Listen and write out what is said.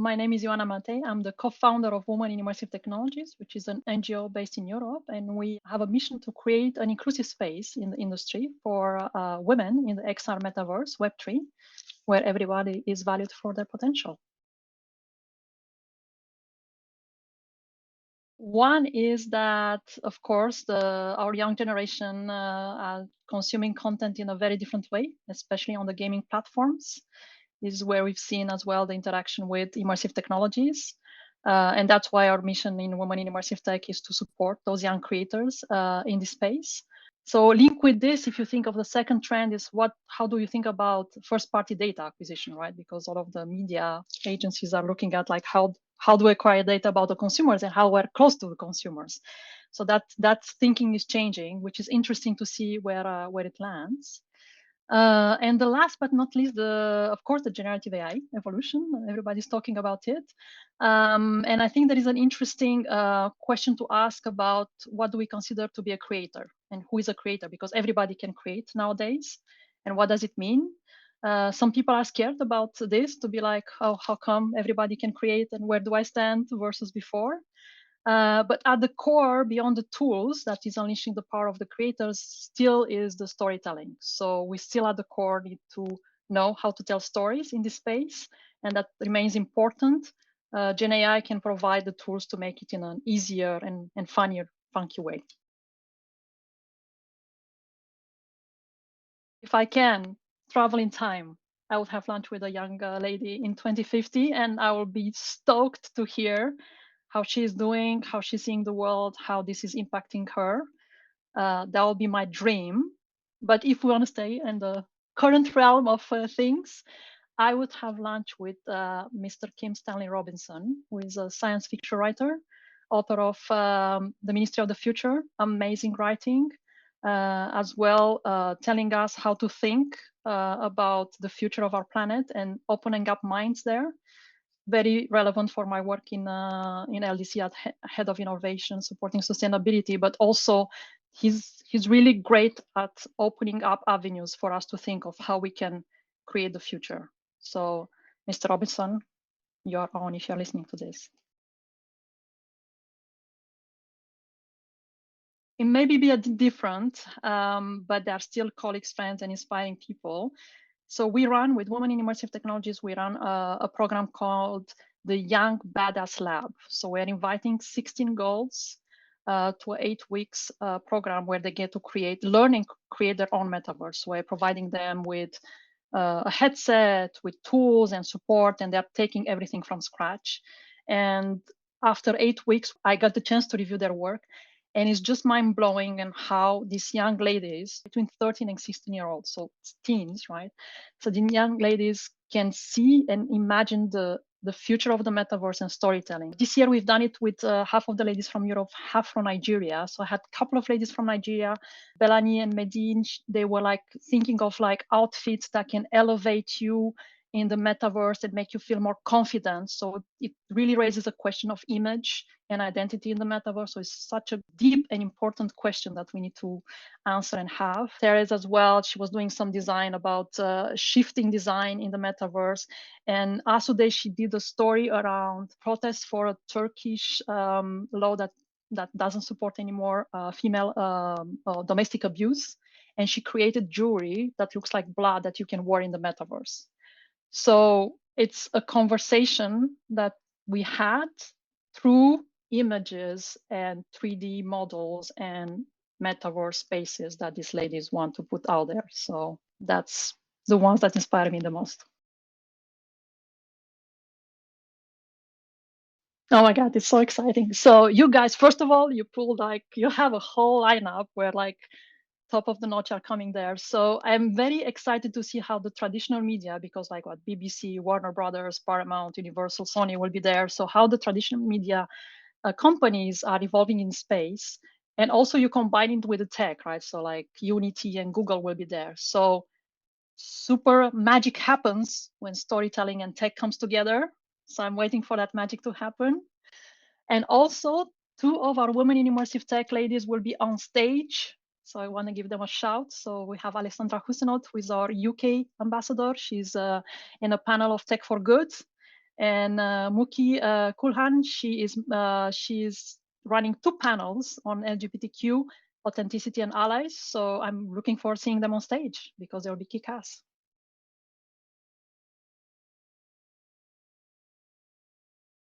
My name is Ioana Matei. I'm the co-founder of Women in Immersive Technologies, which is an NGO based in Europe. And we have a mission to create an inclusive space in the industry for women in the XR metaverse, Web3, where everybody is valued for their potential. One is that, of course, our young generation are consuming content in a very different way, especially on the gaming platforms. This is where we've seen as well the interaction with immersive technologies. And that's why our mission in Women in Immersive Tech is to support those young creators in this space. So link with this, if you think of the second trend is how do you think about first party data acquisition, right? Because all of the media agencies are looking at like how do we acquire data about the consumers and how we're close to the consumers. So that thinking is changing, which is interesting to see where it lands. And the last but not least, of course, the generative AI evolution. Everybody's talking about it. And I think there is an interesting question to ask about what do we consider to be a creator and who is a creator, because everybody can create nowadays. And what does it mean? Some people are scared about this, to be like, oh, how come everybody can create and where do I stand versus before? But at the core, beyond the tools that is unleashing the power of the creators, still is the storytelling. So we still at the core need to know how to tell stories in this space, and that remains important. Gen AI can provide the tools to make it in an easier and funnier, funky way. If I can travel in time, I would have lunch with a young lady in 2050, and I will be stoked to hear how she's doing, how she's seeing the world, how this is impacting her. That will be my dream. But if we want to stay in the current realm of things, I would have lunch with Mr. Kim Stanley Robinson, who is a science fiction writer, author of The Ministry of the Future, amazing writing, as well telling us how to think about the future of our planet and opening up minds there. Very relevant for my work in LDC at head of innovation, supporting sustainability, but also he's really great at opening up avenues for us to think of how we can create the future. So, Mr. Robinson, you're on if you're listening to this. It may be a different, but they're still colleagues, friends, and inspiring people. So we run with Women in Immersive Technologies, we run a program called the Young Badass Lab. So we're inviting 16 girls to an 8 weeks program where they get to create their own metaverse. So we're providing them with a headset, with tools and support, and they're taking everything from scratch. And after 8 weeks, I got the chance to review their work. And it's just mind blowing and how these young ladies between 13 and 16-year-olds, so teens, right? So the young ladies can see and imagine the future of the metaverse and storytelling. This year, we've done it with half of the ladies from Europe, half from Nigeria. So I had a couple of ladies from Nigeria, Belani and Medine. They were like thinking of like outfits that can elevate you in the metaverse and make you feel more confident. So it really raises a question of image and identity in the metaverse. So it's such a deep and important question that we need to answer and have. Therese as well, she was doing some design about shifting design in the metaverse. And Asude, she did a story around protests for a Turkish law that doesn't support anymore female domestic abuse. And she created jewelry that looks like blood that you can wear in the metaverse. So it's a conversation that we had through images and 3D models and metaverse spaces that these ladies want to put out there. So that's the ones that inspire me the most. Oh my God, it's so exciting. So you guys, first of all, you have a whole lineup where like top of the notch are coming there. So I'm very excited to see how the traditional media, because like what BBC, Warner Brothers, Paramount, Universal, Sony will be there. So how the traditional media companies are evolving in space. And also you combine it with the tech, right? So like Unity and Google will be there. So super magic happens when storytelling and tech comes together. So I'm waiting for that magic to happen. And also 2 of our Women in Immersive Tech ladies will be on stage. So I want to give them a shout. So we have Alessandra Husenot, who is our UK ambassador. She's in a panel of Tech for Good. And Muki Kulhan, she's running 2 panels on LGBTQ, authenticity, and allies. So I'm looking forward to seeing them on stage because they'll be kick-ass.